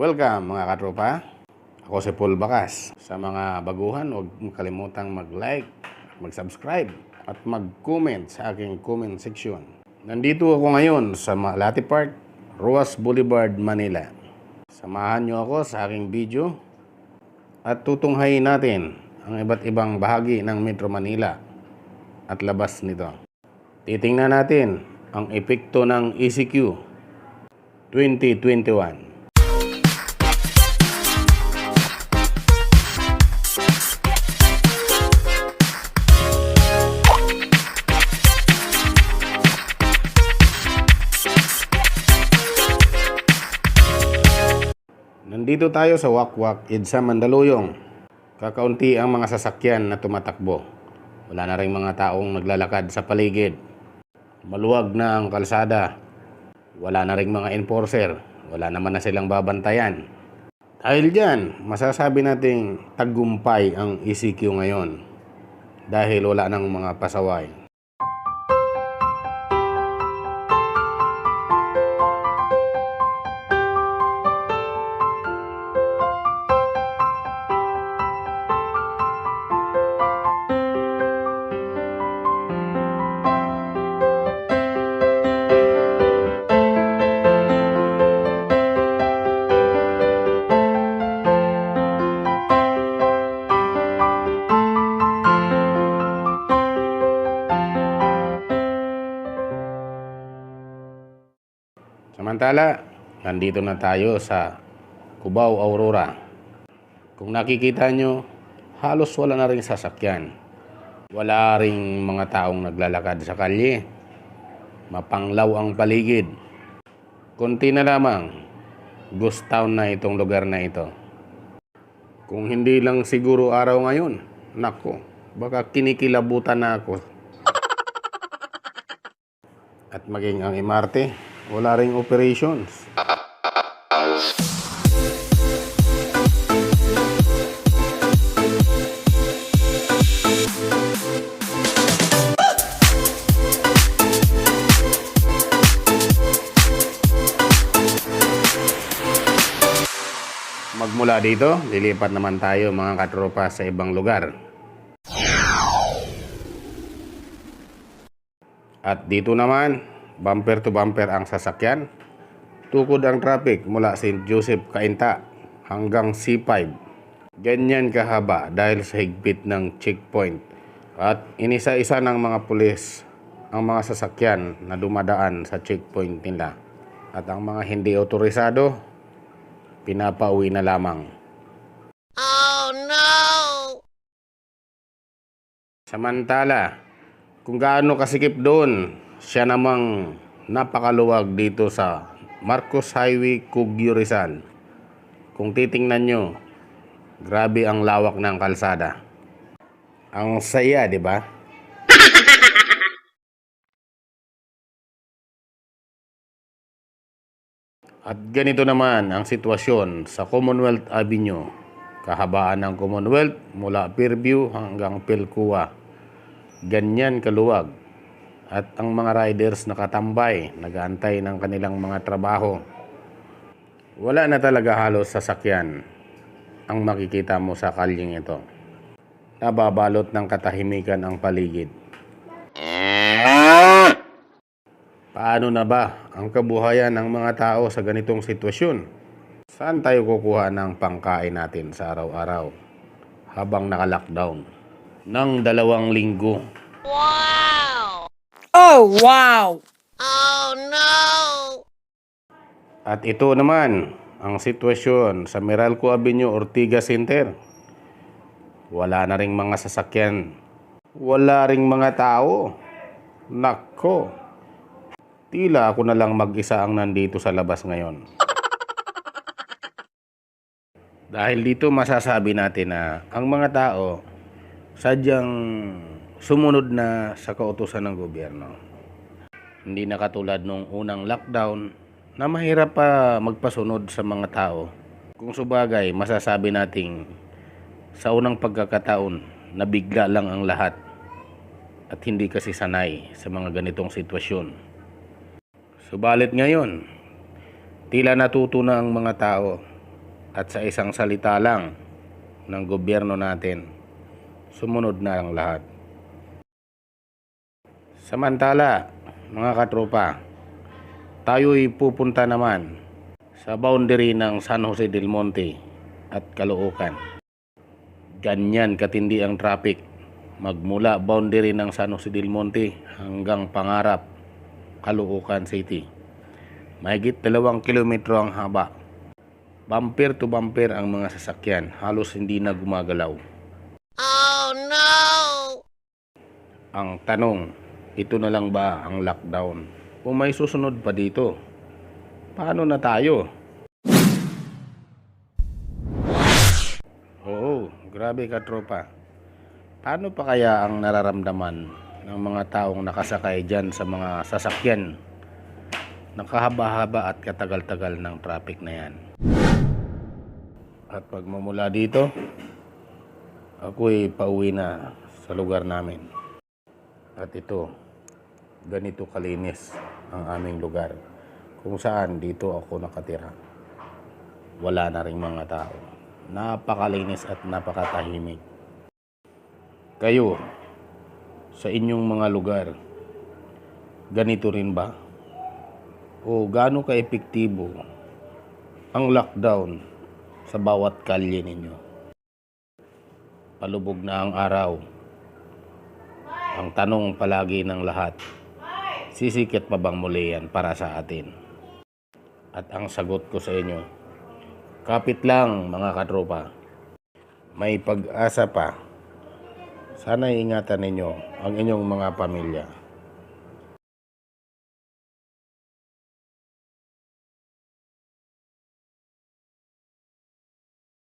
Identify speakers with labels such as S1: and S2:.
S1: Welcome mga katropa. Ako si Paul Bacas. Sa mga baguhan, huwag kalimutang mag-like, mag-subscribe at mag-comment sa aking comment section. Nandito ako ngayon sa Malati Park, Roas Boulevard, Manila. Samahan niyo ako sa aking video at tutunghayin natin ang iba't ibang bahagi ng Metro Manila at labas nito. Titingnan natin ang epekto ng ECQ 2021. Nandito tayo sa Wakwak, EDSA, Mandaluyong. Kakaunti ang mga sasakyan na tumatakbo. Wala na rin mga taong naglalakad sa paligid. Maluwag na ang kalsada. Wala na rin mga enforcer. Wala naman na silang babantayan. Dahil dyan, masasabi nating tagumpay ang ECQ ngayon. Dahil wala nang mga pasaway. Samantala, nandito na tayo sa Cubao, Aurora. Kung nakikita nyo, halos wala na rin sasakyan. Wala ring mga taong naglalakad sa kalye. Mapanglaw ang paligid. Kunti na lamang, ghost town na itong lugar na ito. Kung hindi lang siguro araw ngayon, nako, baka kinikilabutan na ako. At maging ang MRT, wala ring operations. Magmula dito, lilipat naman tayo mga katropa sa ibang lugar. At dito naman, bumper to bumper ang sasakyan. Tukod ang traffic mula St. Joseph, Cainta hanggang C5. Ganyan kahaba dahil sa higpit ng checkpoint. At inisa-isa ng mga pulis ang mga sasakyan na dumadaan sa checkpoint nila. At ang mga hindi otorisado, pinapauwi na lamang. Oh no! Samantala, kung gaano kasikip doon, siya namang napakaluwag dito sa Marcos Highway, Cugio, Rizal. Kung titingnan nyo, grabe ang lawak ng kalsada. Ang saya, di ba? At ganito naman ang sitwasyon sa Commonwealth Avenue. Kahabaan ng Commonwealth mula Fairview hanggang Pilcoa. Ganyan kaluwag. At ang mga riders nakatambay, nag-aantay ng kanilang mga trabaho. Wala na talaga halos sasakyan ang makikita mo sa kalyeng ito. Nababalot ng katahimikan ang paligid. Paano na ba ang kabuhayan ng mga tao sa ganitong sitwasyon? Saan tayo kukuha ng pangkain natin sa araw-araw habang naka-lockdown ng 2 linggo? Wow!
S2: Oh, wow!
S3: Oh no!
S1: At ito naman ang sitwasyon sa Meralco Avenue, Ortigas Center. Wala na ring mga sasakyan. Wala ring mga tao. Nako! Tila ako na lang mag-isa ang nandito sa labas ngayon. Dahil dito masasabi natin na ang mga tao sadyang sumunod na sa kautusan ng gobyerno. Hindi na katulad nung unang lockdown na mahirap pa magpasunod sa mga tao. Kung subagay, masasabi nating sa unang pagkakataon na bigla lang ang lahat at hindi kasi sanay sa mga ganitong sitwasyon. Subalit ngayon, tila natuto na ang mga tao At sa isang salita lang ng gobyerno natin, sumunod na ang lahat. Samantala, mga katropa, tayo'y pupunta naman sa boundary ng San Jose del Monte at Caloocan. Ganyan katindi ang traffic magmula boundary ng San Jose del Monte hanggang Pangarap, Caloocan City. Mahigit 2 kilometro ang haba. Bumper to bumper ang mga sasakyan, halos hindi na gumagalaw.
S2: Oh no!
S1: Ang tanong, ito na lang ba ang lockdown? O may susunod pa dito? Paano na tayo? Oo, grabe ka tropa. Paano pa kaya ang nararamdaman ng mga taong nakasakay dyan sa mga sasakyan? Nakahaba-haba at katagal-tagal ng traffic na yan. At pagmamula dito, ako'y pauwi na sa lugar namin. At ito, ganito kalinis ang aming lugar kung saan dito ako nakatira. Wala na ring mga tao. Napakalinis at napakatahimik. Kayo, sa inyong mga lugar, ganito rin ba? O gaano ka-epektibo ang lockdown sa bawat kalye ninyo? Palubog na ang araw. Ang tanong palagi ng lahat, sisikit pa bang muli yan para sa atin? At ang sagot ko sa inyo, kapit lang mga katropa. May pag-asa pa. Sana ingatan ninyo ang inyong mga pamilya.